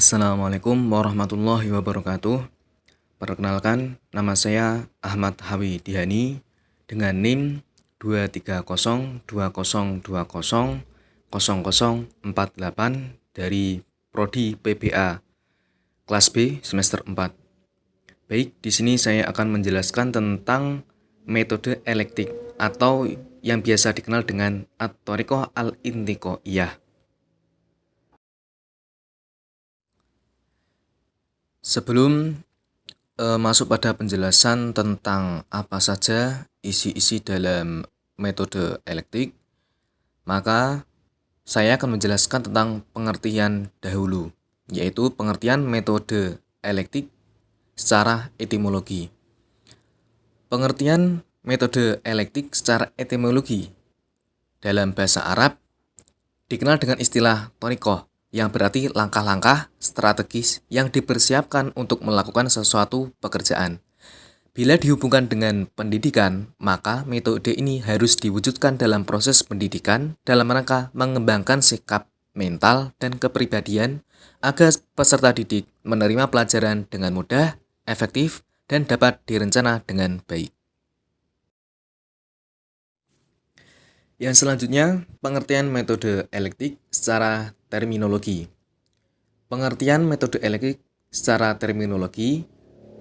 Assalamualaikum warahmatullahi wabarakatuh. Perkenalkan, nama saya Ahmad Hawi Dihani dengan NIM 23020200048 dari Prodi PBA kelas B semester 4. Baik, di sini saya akan menjelaskan tentang metode elektik atau yang biasa dikenal dengan At-Thoriqah Al-Intiqaiyah. Sebelum masuk pada penjelasan tentang apa saja isi-isi dalam metode elektik, maka saya akan menjelaskan tentang pengertian dahulu, yaitu pengertian metode elektik secara etimologi. Pengertian metode elektik secara etimologi dalam bahasa Arab dikenal dengan istilah thoriqah, yang berarti langkah-langkah strategis yang dipersiapkan untuk melakukan sesuatu pekerjaan. Bila dihubungkan dengan pendidikan, maka metode ini harus diwujudkan dalam proses pendidikan dalam rangka mengembangkan sikap mental dan kepribadian agar peserta didik menerima pelajaran dengan mudah, efektif, dan dapat direncana dengan baik. Yang selanjutnya, pengertian metode elektik secara terminologi. Pengertian metode elektik secara terminologi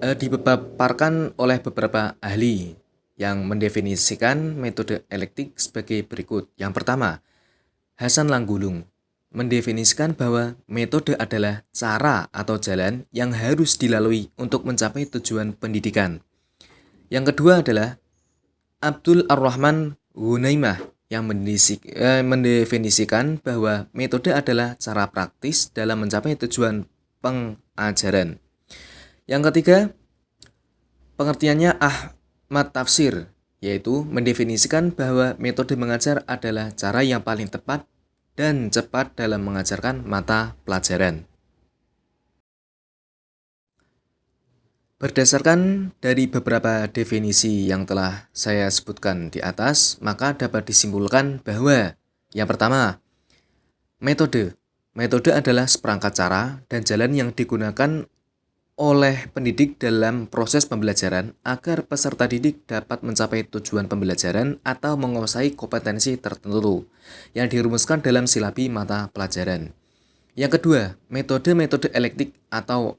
dipaparkan oleh beberapa ahli yang mendefinisikan metode elektik sebagai berikut. Yang pertama, Hasan Langgulung mendefinisikan bahwa metode adalah cara atau jalan yang harus dilalui untuk mencapai tujuan pendidikan. Yang kedua adalah Abdul Ar-Rahman Hunaimah yang mendefinisikan bahwa metode adalah cara praktis dalam mencapai tujuan pengajaran. Yang ketiga, pengertiannya Ahmad Tafsir, yaitu mendefinisikan bahwa metode mengajar adalah cara yang paling tepat dan cepat dalam mengajarkan mata pelajaran. Berdasarkan dari beberapa definisi yang telah saya sebutkan di atas, maka dapat disimpulkan bahwa yang pertama, metode. Metode adalah seperangkat cara dan jalan yang digunakan oleh pendidik dalam proses pembelajaran agar peserta didik dapat mencapai tujuan pembelajaran atau menguasai kompetensi tertentu yang dirumuskan dalam silabi mata pelajaran. Yang kedua, metode-metode elektik atau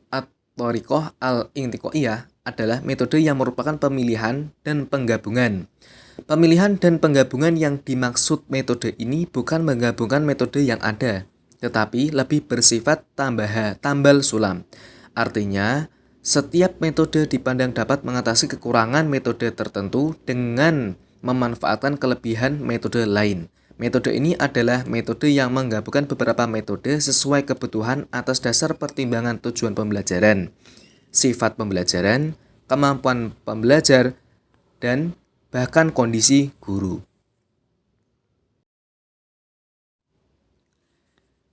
Thoriqah Al-Intiqaiyah adalah metode yang merupakan pemilihan dan penggabungan. Pemilihan dan penggabungan yang dimaksud metode ini bukan menggabungkan metode yang ada, tetapi lebih bersifat tambal sulam. Artinya, setiap metode dipandang dapat mengatasi kekurangan metode tertentu dengan memanfaatkan kelebihan metode lain. Metode ini adalah metode yang menggabungkan beberapa metode sesuai kebutuhan atas dasar pertimbangan tujuan pembelajaran, sifat pembelajaran, kemampuan pembelajar, dan bahkan kondisi guru.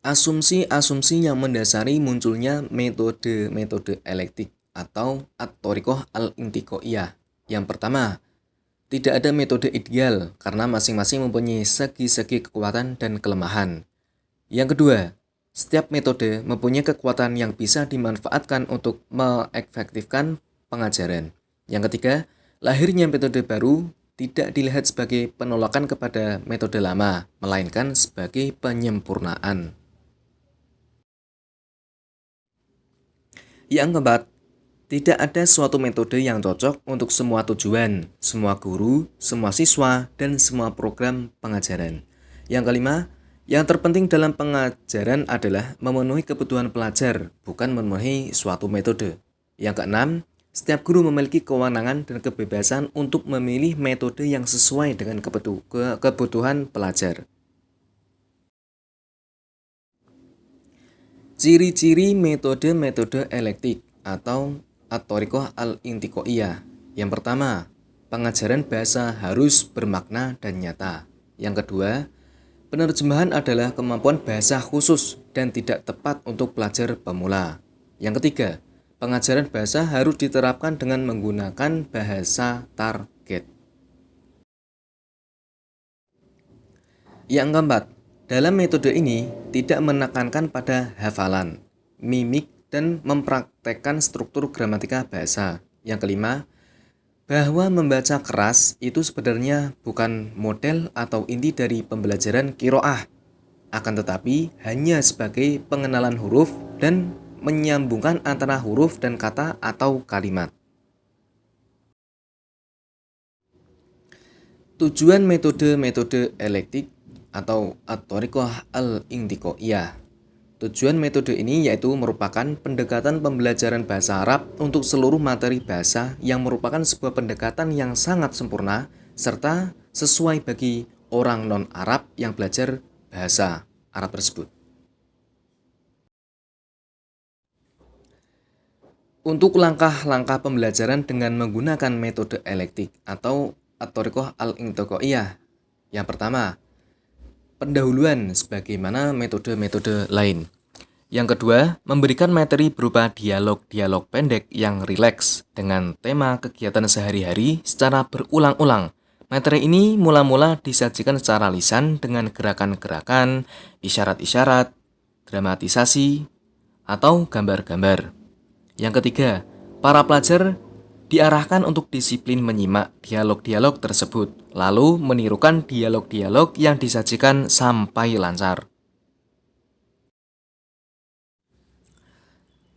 Asumsi-asumsi yang mendasari munculnya metode-metode elektik atau At-Thoriqah Al-Intiqaiyah. Yang pertama, tidak ada metode ideal karena masing-masing mempunyai segi-segi kekuatan dan kelemahan. Yang kedua, setiap metode mempunyai kekuatan yang bisa dimanfaatkan untuk mengefektifkan pengajaran. Yang ketiga, lahirnya metode baru tidak dilihat sebagai penolakan kepada metode lama, melainkan sebagai penyempurnaan. Yang keempat, tidak ada suatu metode yang cocok untuk semua tujuan, semua guru, semua siswa, dan semua program pengajaran. Yang kelima, yang terpenting dalam pengajaran adalah memenuhi kebutuhan pelajar, bukan memenuhi suatu metode. Yang keenam, setiap guru memiliki kewenangan dan kebebasan untuk memilih metode yang sesuai dengan kebutuhan pelajar. Ciri-ciri metode-metode elektik atau At-Thoriqah Al-Intiqaiyah. Yang pertama, pengajaran bahasa harus bermakna dan nyata. Yang kedua, penerjemahan adalah kemampuan bahasa khusus dan tidak tepat untuk pelajar pemula. Yang ketiga, pengajaran bahasa harus diterapkan dengan menggunakan bahasa target. Yang keempat, dalam metode ini tidak menekankan pada hafalan. mimik, dan mempraktekkan struktur gramatika bahasa. Yang kelima, bahwa membaca keras itu sebenarnya bukan model atau inti dari pembelajaran qiraah, akan tetapi hanya sebagai pengenalan huruf dan menyambungkan antara huruf dan kata atau kalimat. Tujuan metode-metode elektik atau at-thariqah al-intiqaiyah. Tujuan metode ini yaitu merupakan pendekatan pembelajaran bahasa Arab untuk seluruh materi bahasa yang merupakan sebuah pendekatan yang sangat sempurna serta sesuai bagi orang non-Arab yang belajar bahasa Arab tersebut. Untuk langkah-langkah pembelajaran dengan menggunakan metode elektik atau at-thariqah al-intiqaiyah. Yang pertama, pendahuluan sebagaimana metode-metode lain. Yang kedua, memberikan materi berupa dialog-dialog pendek yang rileks dengan tema kegiatan sehari-hari secara berulang-ulang. Materi ini mula-mula disajikan secara lisan dengan gerakan-gerakan, isyarat-isyarat, dramatisasi, atau gambar-gambar. Yang ketiga, para pelajar diarahkan untuk disiplin menyimak dialog-dialog tersebut, lalu menirukan dialog-dialog yang disajikan sampai lancar.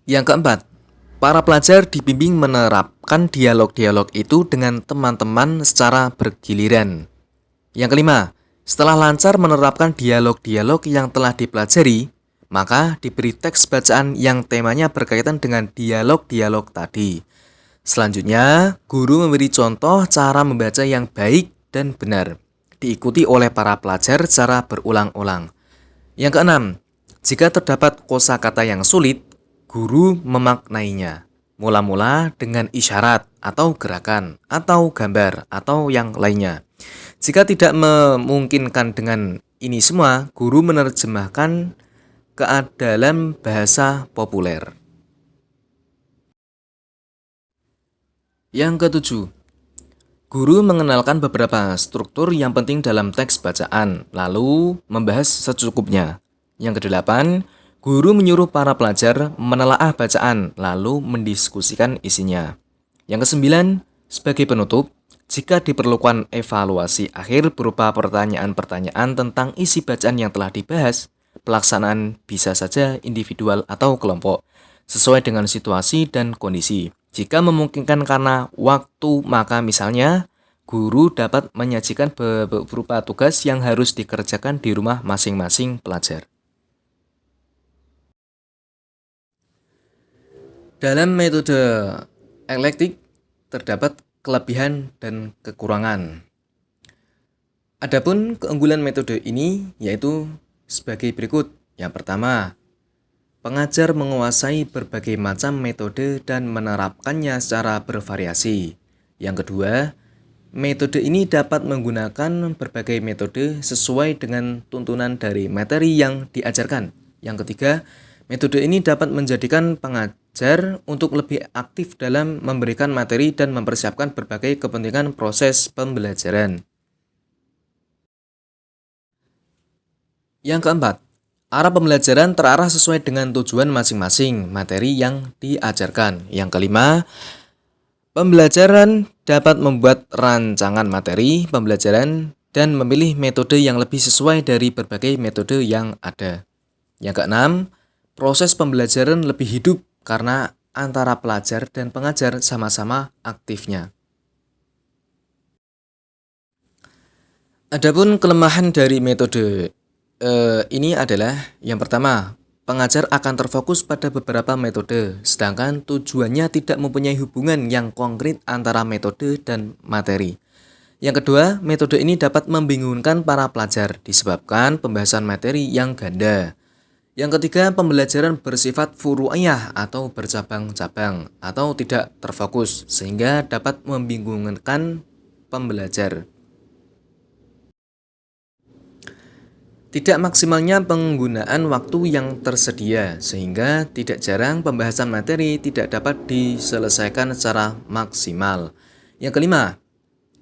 Yang keempat, para pelajar dibimbing menerapkan dialog-dialog itu dengan teman-teman secara bergiliran. Yang kelima, setelah lancar menerapkan dialog-dialog yang telah dipelajari, maka diberi teks bacaan yang temanya berkaitan dengan dialog-dialog tadi. Selanjutnya, guru memberi contoh cara membaca yang baik dan benar, diikuti oleh para pelajar secara berulang-ulang. Yang keenam, jika terdapat kosakata yang sulit, guru memaknainya, mula-mula dengan isyarat atau gerakan, atau gambar, atau yang lainnya. Jika tidak memungkinkan dengan ini semua, guru menerjemahkan ke dalam bahasa populer. Yang ketujuh, guru mengenalkan beberapa struktur yang penting dalam teks bacaan, lalu membahas secukupnya. Yang kedelapan, guru menyuruh para pelajar menelaah bacaan, lalu mendiskusikan isinya. Yang kesembilan, sebagai penutup, jika diperlukan evaluasi akhir berupa pertanyaan-pertanyaan tentang isi bacaan yang telah dibahas, pelaksanaan bisa saja individual atau kelompok, sesuai dengan situasi dan kondisi. Jika memungkinkan karena waktu, maka misalnya guru dapat menyajikan berupa tugas yang harus dikerjakan di rumah masing-masing pelajar. Dalam metode elektik terdapat kelebihan dan kekurangan. Adapun keunggulan metode ini yaitu sebagai berikut. Yang pertama, pengajar menguasai berbagai macam metode dan menerapkannya secara bervariasi. Yang kedua, metode ini dapat menggunakan berbagai metode sesuai dengan tuntunan dari materi yang diajarkan. Yang ketiga, metode ini dapat menjadikan pengajar untuk lebih aktif dalam memberikan materi dan mempersiapkan berbagai kepentingan proses pembelajaran. Yang keempat, arah pembelajaran terarah sesuai dengan tujuan masing-masing materi yang diajarkan. Yang kelima, pembelajaran dapat membuat rancangan materi pembelajaran dan memilih metode yang lebih sesuai dari berbagai metode yang ada. Yang keenam, proses pembelajaran lebih hidup karena antara pelajar dan pengajar sama-sama aktifnya. Adapun kelemahan dari metode ini adalah yang pertama, pengajar akan terfokus pada beberapa metode, sedangkan tujuannya tidak mempunyai hubungan yang konkret antara metode dan materi. Yang kedua, metode ini dapat membingungkan para pelajar disebabkan pembahasan materi yang ganda. Yang ketiga, pembelajaran bersifat furu'iyah atau bercabang-cabang atau tidak terfokus sehingga dapat membingungkan pembelajar. Tidak maksimalnya penggunaan waktu yang tersedia, sehingga tidak jarang pembahasan materi tidak dapat diselesaikan secara maksimal. Yang kelima,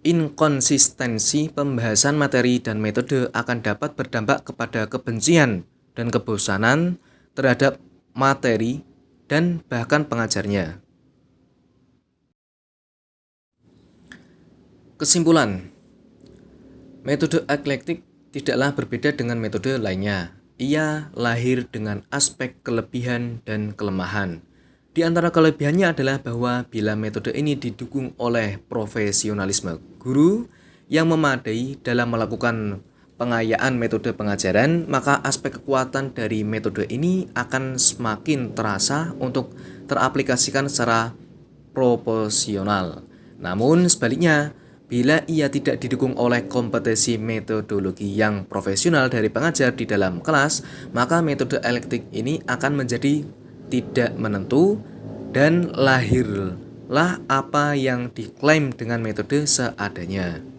inkonsistensi pembahasan materi dan metode akan dapat berdampak kepada kebencian dan kebosanan terhadap materi, dan bahkan pengajarnya. Kesimpulan, metode eklektik tidaklah berbeda dengan metode lainnya. Ia lahir dengan aspek kelebihan dan kelemahan. Di antara kelebihannya adalah bahwa bila metode ini didukung oleh profesionalisme guru yang memadai dalam melakukan pengayaan metode pengajaran, maka aspek kekuatan dari metode ini akan semakin terasa untuk teraplikasikan secara proporsional. Namun sebaliknya, bila ia tidak didukung oleh kompetensi metodologi yang profesional dari pengajar di dalam kelas, maka metode eklektik ini akan menjadi tidak menentu dan lahirlah apa yang diklaim dengan metode seadanya.